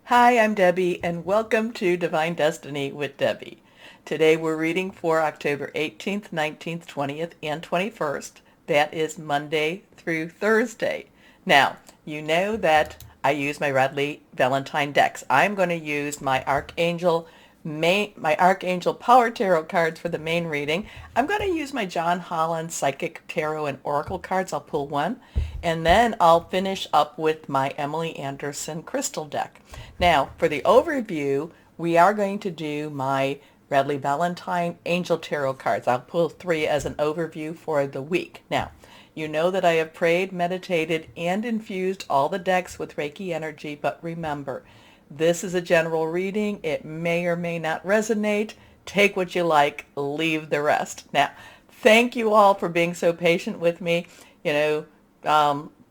Hi, I'm Debbie, and welcome to Divine Destiny with Debbie. Today we're reading for October 18th, 19th, 20th, and 21st. That is Monday through Thursday. Now, you know that I use my Radley Valentine decks. I'm going to use my Archangel Power Tarot cards for the main reading. I'm going to use my John Holland Psychic Tarot and Oracle cards. I'll pull one, and then I'll finish up with my Emily Anderson Crystal deck. Now, for the overview, we are going to do my Radley Valentine Angel Tarot cards. I'll pull three as an overview for the week. Now, you know that I have prayed, meditated, and infused all the decks with Reiki energy, but remember, this is a general reading. It may or may not resonate. Take what you like, leave the rest. Now, thank you all for being so patient with me.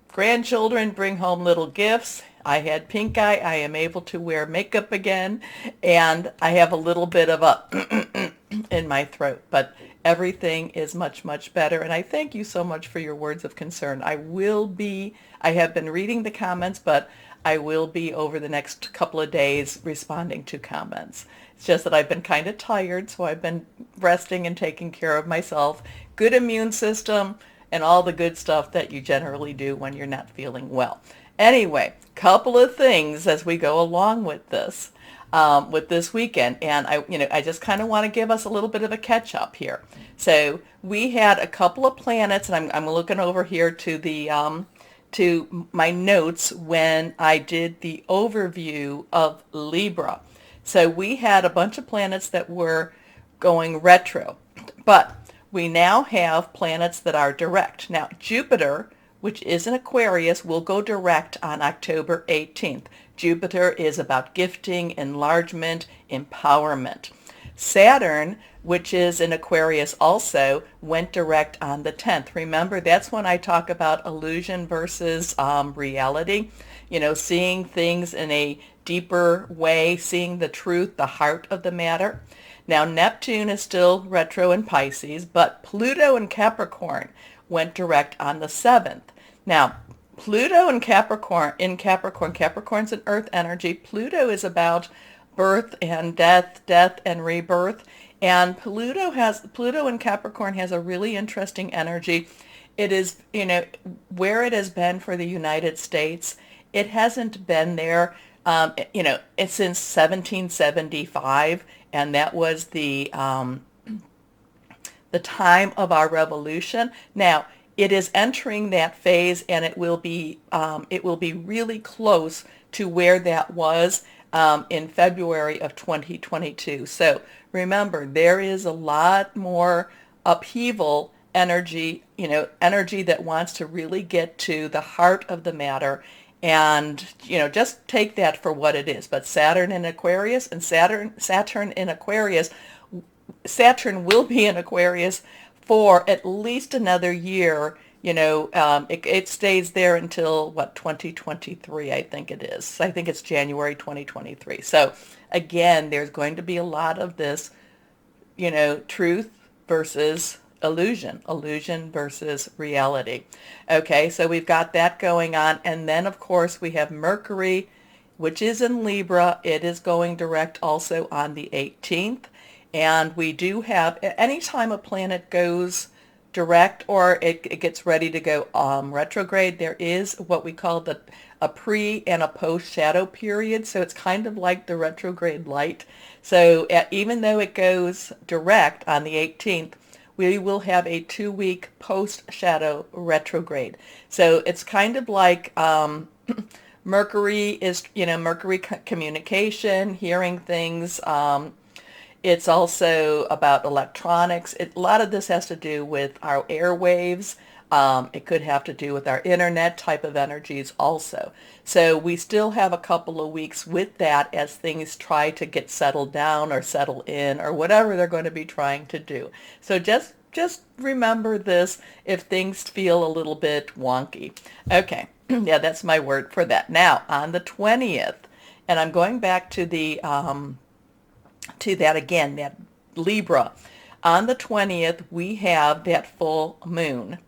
Grandchildren bring home little gifts. I had pink eye. I am able to wear makeup again, and I have a little bit of a in my throat, but everything is much, much better. And I thank you so much for your words of concern. I have been reading the comments, but I will be over the next couple of days responding to comments. It's just that I've been kind of tired, so I've been resting and taking care of myself. Good immune system and all the good stuff that you generally do when you're not feeling well. Anyway, couple of things as we go along with this weekend, and I just kind of want to give us a little bit of a catch up here. So we had a couple of planets, and I'm looking over here to the to my notes when I did the overview of Libra. So we had a bunch of planets that were going retro, but we now have planets that are direct. Now, Jupiter, which is in Aquarius, will go direct on October 18th. Jupiter is about gifting, enlargement, empowerment. Saturn, which is in Aquarius also, went direct on the 10th. Remember, that's when I talk about illusion versus reality. Seeing things in a deeper way, seeing the truth, the heart of the matter. Now, Neptune is still retro in Pisces, but Pluto in Capricorn went direct on the 7th. Now, Pluto in Capricorn's an earth energy. Pluto is about birth and death and rebirth. And Pluto in Capricorn has a really interesting energy. It is, where it has been for the United States, it hasn't been there, it's since 1775, and that was the time of our revolution. Now, it is entering that phase, and it will be really close to where that was in February of 2022. So remember, there is a lot more upheaval energy, energy that wants to really get to the heart of the matter, and just take that for what it is. But Saturn in Aquarius, and Saturn in Aquarius, Saturn will be in Aquarius for at least another year. It stays there until 2023, I think it is. I think it's January 2023. So again, there's going to be a lot of this, truth versus illusion versus reality. Okay, so we've got that going on. And then, of course, we have Mercury, which is in Libra. It is going direct also on the 18th. And we do have, anytime a planet goes direct or it gets ready to go retrograde, there is what we call a pre and a post shadow period. So it's kind of like the retrograde light. So even though it goes direct on the 18th, we will have a 2-week post shadow retrograde. So it's kind of like Mercury is, Mercury communication, hearing things. It's also about electronics. A lot of this has to do with our airwaves. It could have to do with our internet type of energies also. So we still have a couple of weeks with that as things try to get settled down or settle in or whatever they're going to be trying to do. So just remember this if things feel a little bit wonky. Okay, yeah, that's my word for that. Now, on the 20th, and I'm going back to the to that again, that Libra. On the 20th, we have that full moon.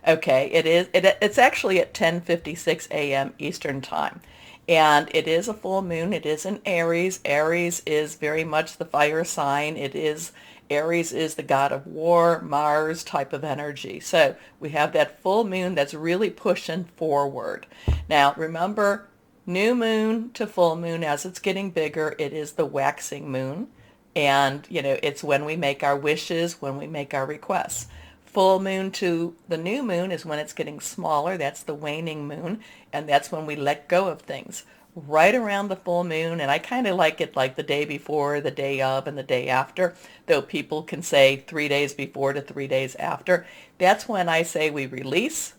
Okay, it's actually at 10:56 a.m. Eastern Time. And it is a full moon. It is in Aries. Aries is very much the fire sign. Aries is the god of war, Mars type of energy. So we have that full moon that's really pushing forward. Now remember, new moon to full moon, as it's getting bigger, it is the waxing moon. And, it's when we make our wishes, when we make our requests. Full moon to the new moon is when it's getting smaller. That's the waning moon. And that's when we let go of things. Right around the full moon, and I kind of like it like the day before, the day of, and the day after, though people can say 3 days before to 3 days after. That's when I say we release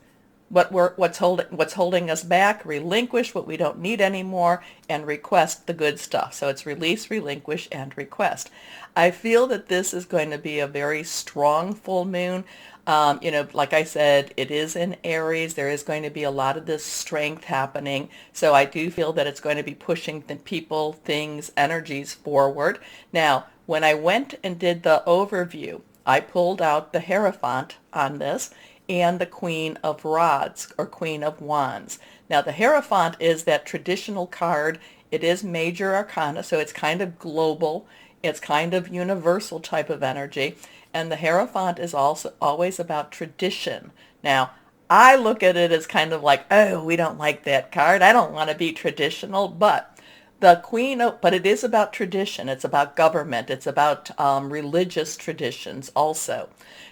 what's holding us back, relinquish what we don't need anymore, and request the good stuff. So it's release, relinquish, and request. I feel that this is going to be a very strong full moon. Like I said, it is in Aries. There is going to be a lot of this strength happening. So I do feel that it's going to be pushing the people, things, energies forward. Now, when I went and did the overview, I pulled out the Hierophant on this and the Queen of Rods or Queen of Wands. Now, the Hierophant is that traditional card. It is major arcana, so it's kind of global. It's kind of universal type of energy. And the Hierophant is also always about tradition. Now, I look at it as kind of like, oh, we don't like that card. I don't want to be traditional, but but it is about tradition. It's about government. It's about religious traditions also.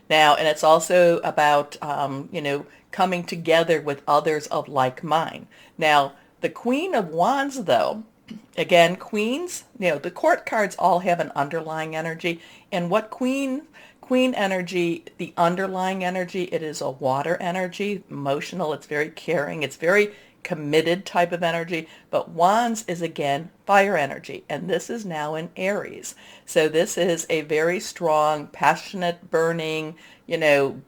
Now, and it's also about, coming together with others of like mind. Now, the Queen of Wands, though, again, queens, the court cards all have an underlying energy. And what queen energy, the underlying energy, it is a water energy, emotional. It's very caring. It's very committed type of energy. But Wands is again fire energy, and this is now in Aries. So this is a very strong, passionate, burning,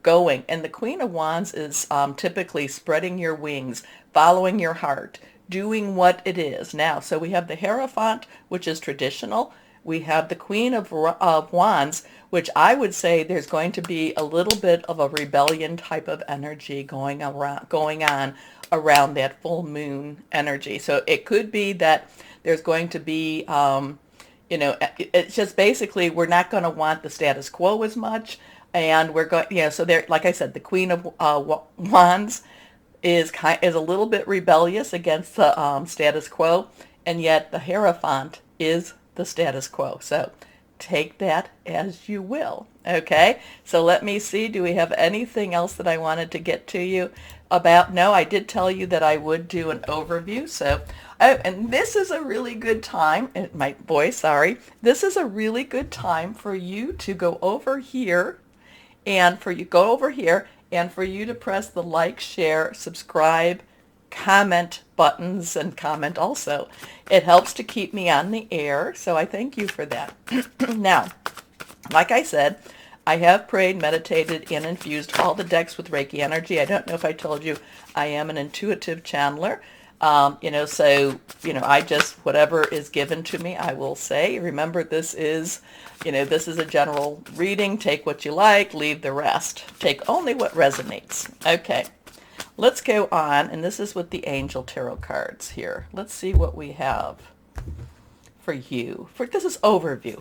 going. And the Queen of Wands is typically spreading your wings, following your heart, doing what it is. Now, so we have the Hierophant, which is traditional. We have the Queen of Wands, which I would say there's going to be a little bit of a rebellion type of energy going on around that full moon energy. So it could be that there's going to be, it's just basically we're not going to want the status quo as much. And we're going, so there, like I said, the Queen of Wands is a little bit rebellious against the status quo, and yet the Hierophant is the status quo. So take that as you will. Okay, so let me see. Do we have anything else that I wanted to get to you about? No, I did tell you that I would do an overview. So, and this is a really good time. This is a really good time for you to go over here, and for you to press the like, share, subscribe, comment buttons, and comment also. It helps to keep me on the air, so I thank you for that. Now, like I said, I have prayed, meditated, and infused all the decks with Reiki energy. I don't know if I told you I am an intuitive channeler. I just, whatever is given to me, I will say. Remember, this is a general reading. Take what you like, leave the rest. Take only what resonates. Okay, let's go on, and this is with the Angel Tarot cards here. Let's see what we have for you. This is overview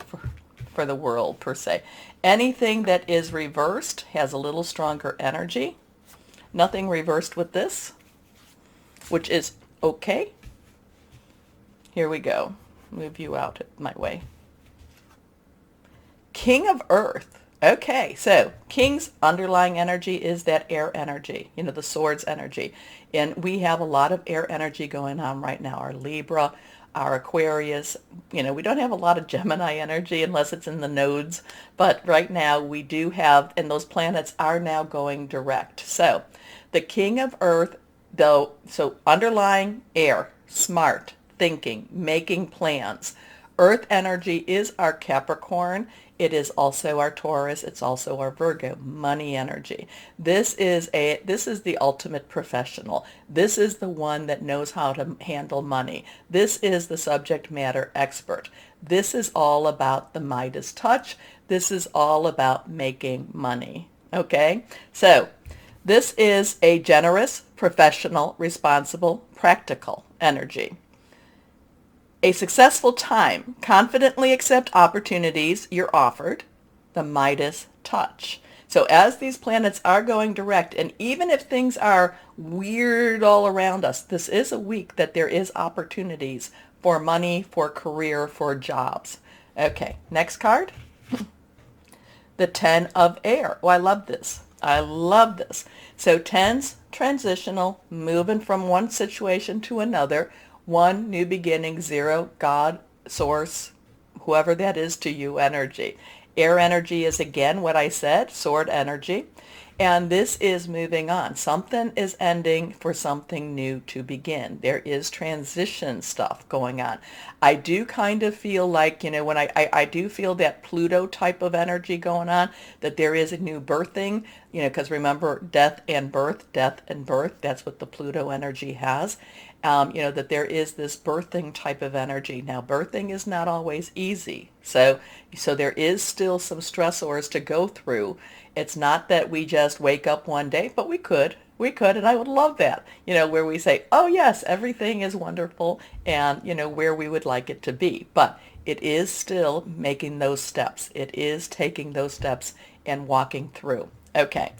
for the world, per se. Anything that is reversed has a little stronger energy. Nothing reversed with this, which is okay. Here we go. Move you out my way. King of Earth. Okay, so King's underlying energy is that air energy, the swords energy. And we have a lot of air energy going on right now. Our Libra, our Aquarius, we don't have a lot of Gemini energy unless it's in the nodes. But right now we do have, and those planets are now going direct. So the King of Earth, though, so underlying air, smart, thinking, making plans. Earth energy is our Capricorn. It is also our Taurus. It's also our Virgo, money energy. This is the ultimate professional. This is the one that knows how to handle money. This is the subject matter expert. This is all about the Midas touch. This is all about making money. Okay? So this is a generous, professional, responsible, practical energy. A successful time. Confidently accept opportunities you're offered. The Midas touch. So as these planets are going direct, and even if things are weird all around us, this is a week that there is opportunities for money, for career, for jobs. Okay, next card. The 10 of air. Oh, I love this. I love this. So 10's transitional, moving from one situation to another, one, new beginning, 0, God, source, whoever that is to you, energy. Air energy is again what I said, sword energy. And this is moving on. Something is ending for something new to begin. There is transition stuff going on. I do kind of feel like, when I do feel that Pluto type of energy going on, that there is a new birthing, because remember, death and birth, that's what the Pluto energy has. That there is this birthing type of energy. Now, birthing is not always easy. So there is still some stressors to go through. It's not that we just wake up one day, but we could, and I would love that, where we say, oh yes, everything is wonderful and, where we would like it to be. But it is still making those steps. It is taking those steps and walking through. Okay.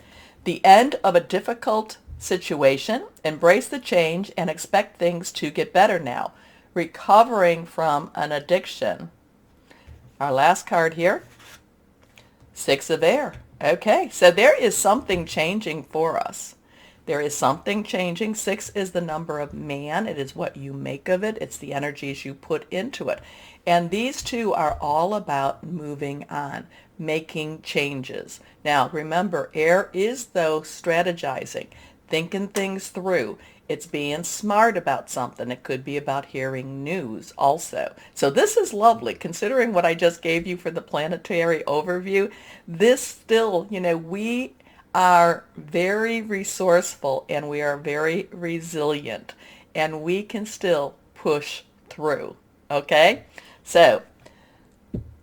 The end of a difficult situation. Embrace the change and expect things to get better now. Recovering from an addiction. Our last card here. 6 of air. Okay, so there is something changing for us. There is something changing. 6 is the number of man. It is what you make of it. It's the energies you put into it. And these two are all about moving on, making changes. Now, remember, air is, though, strategizing, thinking things through. It's being smart about something. It could be about hearing news also. So this is lovely. Considering what I just gave you for the planetary overview, this still, we are very resourceful and we are very resilient and we can still push through. Okay? So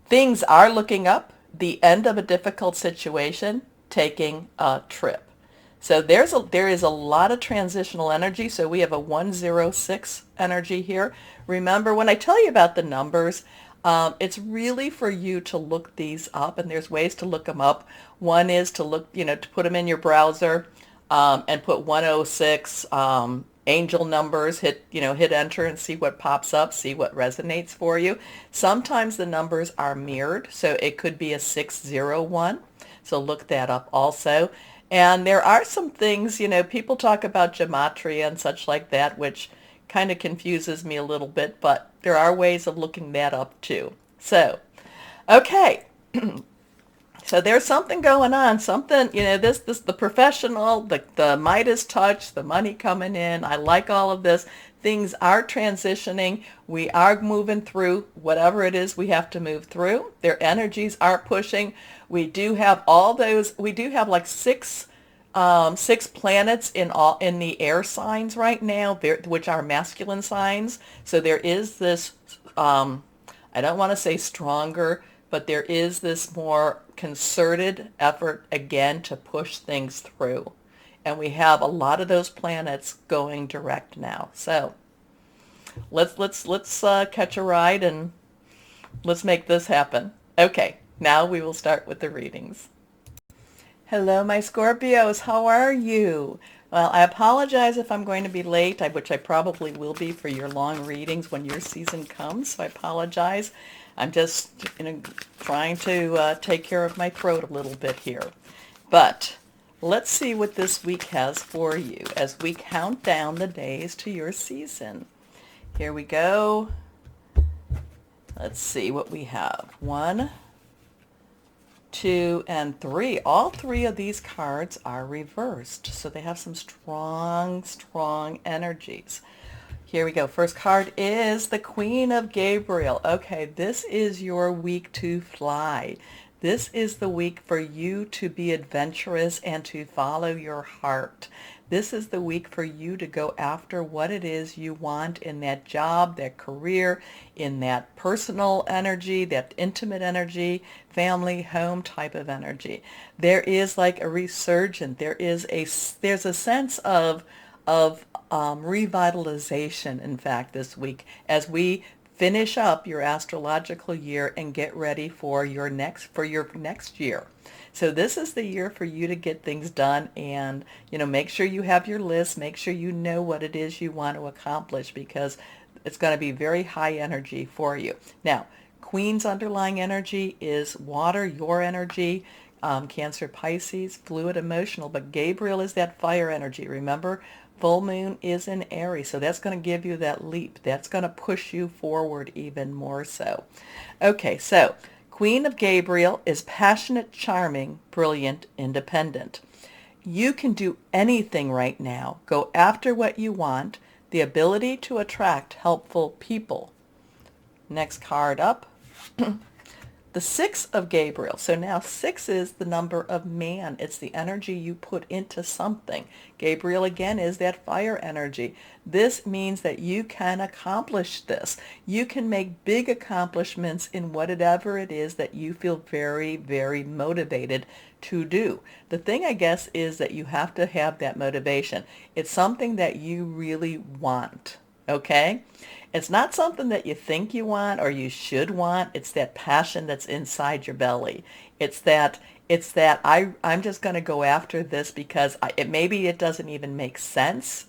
things are looking up. The end of a difficult situation, taking a trip. So there is a lot of transitional energy. So we have a 106 energy here. Remember, when I tell you about the numbers, it's really for you to look these up, and there's ways to look them up. One is to look, to put them in your browser and put 106 angel numbers, hit enter and see what pops up, see what resonates for you. Sometimes the numbers are mirrored, so it could be a 601. So look that up also. And there are some things, people talk about gematria and such like that, which kind of confuses me a little bit, but there are ways of looking that up too. So, okay. So there's something going on, something, the professional, the Midas touch, the money coming in. I like all of this. Things are transitioning. We are moving through whatever it is we have to move through. Their energies are pushing. We do have all those. We do have like six planets in the air signs right now, which are masculine signs. So there is this. I don't want to say stronger, but there is this more concerted effort again to push things through. And we have a lot of those planets going direct now. So let's catch a ride and let's make this happen. Okay, now we will start with the readings. Hello, my Scorpios. How are you? Well, I apologize if I'm going to be late, which I probably will be for your long readings when your season comes. So I apologize. I'm just trying to take care of my throat a little bit here. But let's see what this week has for you as we count down the days to your season. Here we go. Let's see what we have. 1, 2, and 3. All 3 of these cards are reversed, so they have some strong, strong energies. Here we go. First card is the Queen of Gabriel. Okay, this is your week to fly. This is the week for you to be adventurous and to follow your heart. This is the week for you to go after what it is you want in that job, that career, in that personal energy, that intimate energy, family, home type of energy. There is like a resurgence. There's a sense of revitalization, in fact, this week as we finish up your astrological year and get ready for your next year. So this is the year for you to get things done, and make sure you have your list, make sure you know what it is you want to accomplish, because it's going to be very high energy for you. Now, Queen's underlying energy is water, your energy, Cancer, Pisces, fluid, emotional, but Gabriel is that fire energy. Remember, full moon is in Aries, so that's going to give you that leap. That's going to push you forward even more so. Okay, so Queen of Gabriel is passionate, charming, brilliant, independent. You can do anything right now. Go after what you want. The ability to attract helpful people. Next card up. The 6 of Gabriel. So now 6 is the number of man. It's the energy you put into something. Gabriel again is that fire energy. This means that you can accomplish this. You can make big accomplishments in whatever it is that you feel very, very motivated to do. The thing, I guess, is that you have to have that motivation. It's something that you really want. Okay? It's not something that you think you want or you should want. It's that passion that's inside your belly. It's that I'm just going to go after this because maybe it doesn't even make sense,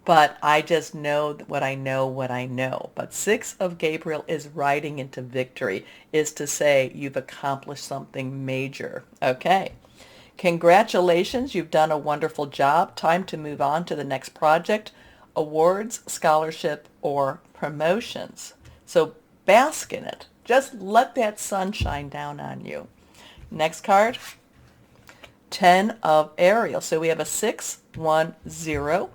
but I just know what I know, what I know. But 6 of Gabriel is riding into victory, is to say you've accomplished something major. Okay. Congratulations, you've done a wonderful job. Time to move on to the next project. Awards, scholarship, or promotions. So bask in it. Just let that sun shine down on you. Next card, 10 of Ariel. So we have a 6, 1, 0.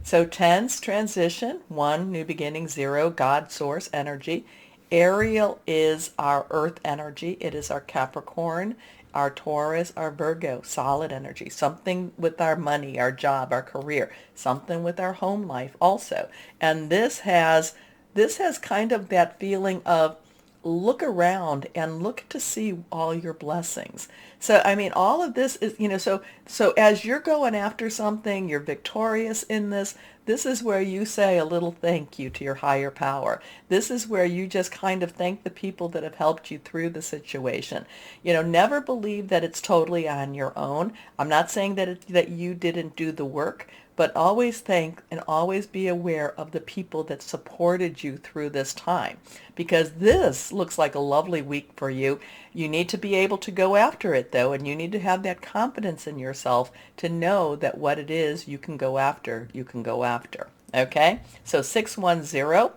So 10's transition, 1, new beginning, 0, God, source, energy. Ariel is our earth energy. It is our Capricorn, our Taurus, our Virgo, solid energy, something with our money, our job, our career, something with our home life also. And this has kind of that feeling of look around and look to see all your blessings. So, I mean, all of this is, so as you're going after something, you're victorious in this. This is where you say a little thank you to your higher power. This is where you just kind of thank the people that have helped you through the situation. Never believe that it's totally on your own. I'm not saying that you didn't do the work, but always thank and always be aware of the people that supported you through this time, because this looks like a lovely week for you. You need to be able to go after it, though, and you need to have that confidence in yourself to know that what it is you can go after, you can go after. Okay? So 610,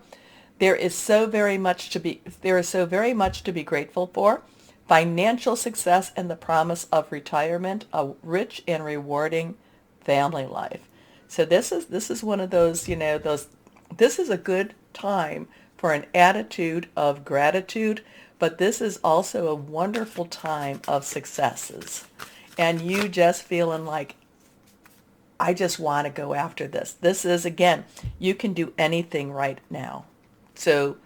there is so very much to be grateful for. Financial success and the promise of retirement, a rich and rewarding family life. So this is one of those, this is a good time for an attitude of gratitude, but this is also a wonderful time of successes. And you just feeling like, I just want to go after this. This is, again, you can do anything right now. So,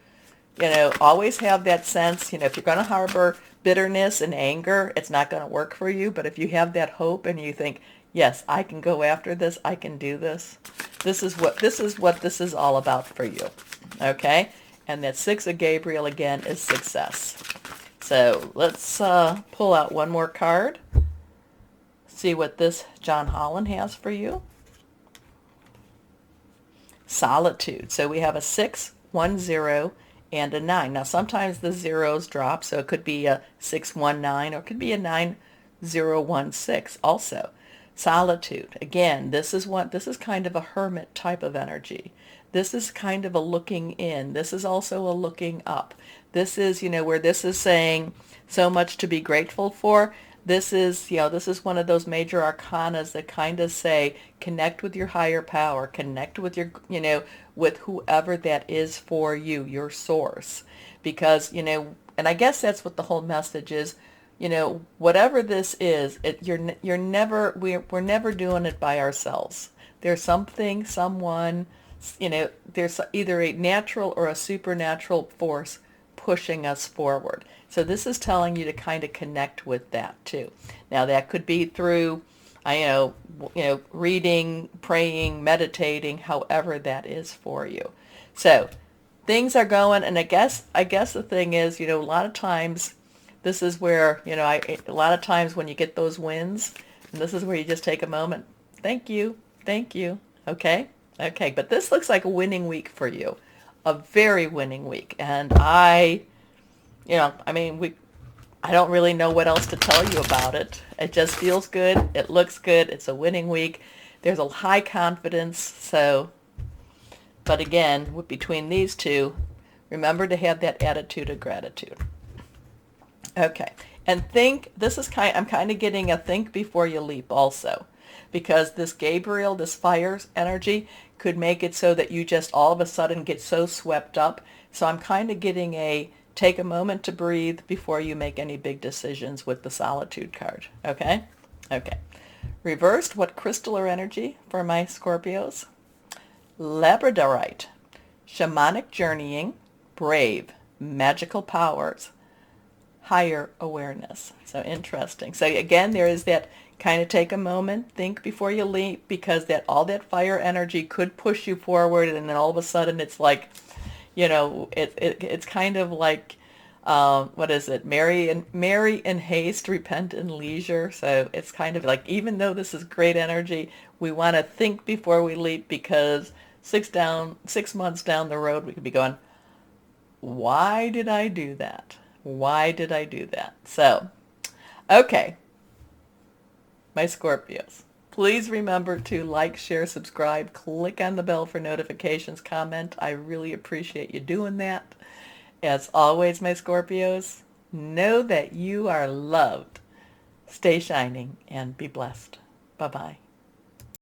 always have that sense, if you're going to harbor bitterness and anger, it's not going to work for you. But if you have that hope and you think, yes, I can go after this, I can do this, this is what this is all about for you. Okay? And that 6 of Gabriel, again, is success. So let's pull out one more card. See what this John Holland has for you. Solitude. So we have a 6, 1, 0, and a 9. Now sometimes the zeros drop, so it could be a 619 or it could be a 9016 also. Solitude. Again, this is kind of a hermit type of energy. This is kind of a looking in. This is also a looking up. This is, where this is saying so much to be grateful for. This is, this is one of those major arcanas that kind of say, connect with your higher power, connect with your, with whoever that is for you, your source. Because, and I guess that's what the whole message is. Whatever this is, we're never doing it by ourselves. There's something, someone, there's either a natural or a supernatural force pushing us forward. So this is telling you to kind of connect with that too. Now that could be through, reading, praying, meditating, however that is for you. So things are going, and I guess the thing is, a lot of times this is where, a lot of times when you get those wins, and this is where you just take a moment. Thank you. Thank you. Okay? Okay, but this looks like a winning week for you. A very winning week. And I don't really know what else to tell you about it. It just feels good. It looks good. It's a winning week. There's a high confidence. So, but again, between these two, remember to have that attitude of gratitude. Okay. And I'm kind of getting a think before you leap also, because this Gabriel, this fire energy could make it so that you just all of a sudden get so swept up. So I'm kind of getting a take a moment to breathe before you make any big decisions with the solitude card. Okay? Okay. Reversed, what crystal or energy for my Scorpios? Labradorite, shamanic journeying, brave, magical powers, higher awareness. So interesting. So again, there is that kind of take a moment, think before you leap, because all that fire energy could push you forward, and then all of a sudden it's like, it's kind of like, what is it? Marry in haste, repent in leisure. So it's kind of like, even though this is great energy, we want to think before we leap, because 6 months down the road, we could be going, why did I do that? Why did I do that? So, okay, my Scorpios. Please remember to like, share, subscribe, click on the bell for notifications, comment. I really appreciate you doing that. As always, my Scorpios, know that you are loved. Stay shining and be blessed. Bye-bye.